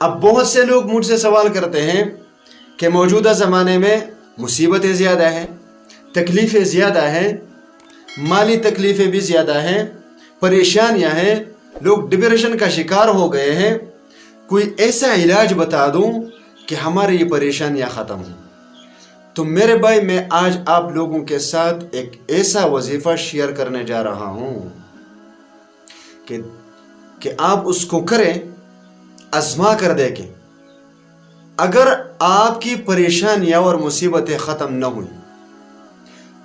اب بہت سے لوگ مجھ سے سوال کرتے ہیں کہ موجودہ زمانے میں مصیبتیں زیادہ ہیں، تکلیفیں زیادہ ہیں، مالی تکلیفیں بھی زیادہ ہیں، پریشانیاں ہیں، لوگ ڈپریشن کا شکار ہو گئے ہیں، کوئی ایسا علاج بتا دوں کہ ہماری یہ پریشانیاں ختم ہوں۔ تو میرے بھائی، میں آج آپ لوگوں کے ساتھ ایک ایسا وظیفہ شیئر کرنے جا رہا ہوں کہ آپ اس کو کریں، آزما کر دیکھیں۔ اگر آپ کی پریشانیاں اور مصیبتیں ختم نہ ہوئیں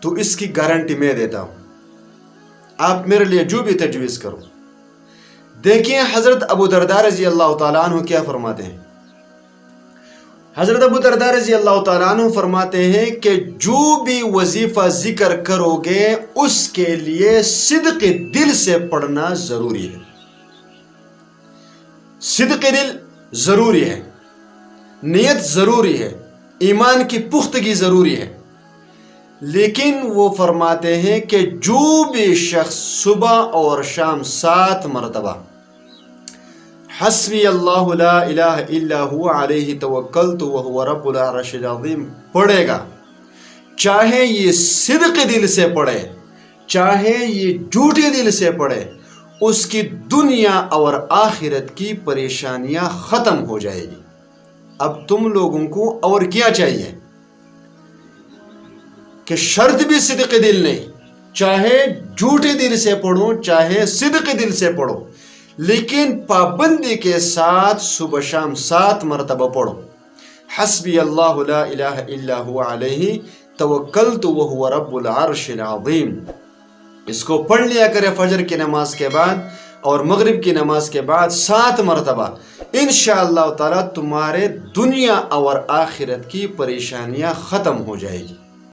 تو اس کی گارنٹی میں دیتا ہوں، آپ میرے لیے جو بھی تجویز کرو۔ دیکھیں حضرت ابو درداء رضی اللہ تعالیٰ عنہ کیا فرماتے ہیں۔ حضرت ابو درداء رضی اللہ تعالیٰ عنہ فرماتے ہیں کہ جو بھی وظیفہ ذکر کرو گے اس کے لیے صدق دل سے پڑھنا ضروری ہے۔ صدق دل ضروری ہے، نیت ضروری ہے، ایمان کی پختگی ضروری ہے۔ لیکن وہ فرماتے ہیں کہ جو بھی شخص صبح اور شام 7 مرتبہ حسبی اللہ لا الہ الا هو علیہ توکلت وہو رب العرش العظیم پڑھے گا، چاہے یہ صدق دل سے پڑھے چاہے یہ جھوٹے دل سے پڑھے، اس کی دنیا اور آخرت کی پریشانیاں ختم ہو جائے گی۔ اب تم لوگوں کو اور کیا چاہیے کہ شرط بھی صدق دل نہیں، چاہے جھوٹے دل سے پڑھو چاہے صدق دل سے پڑھو، لیکن پابندی کے ساتھ صبح شام 7 مرتبہ پڑھو۔ حسبی اللہ لا الہ الا هو علیہ توکلت وہو رب العرش العظیم۔ اس کو پڑھ لیا کرے فجر کی نماز کے بعد اور مغرب کی نماز کے بعد 7 مرتبہ۔ انشاءاللہ تعالی تمہارے دنیا اور آخرت کی پریشانیاں ختم ہو جائے گی۔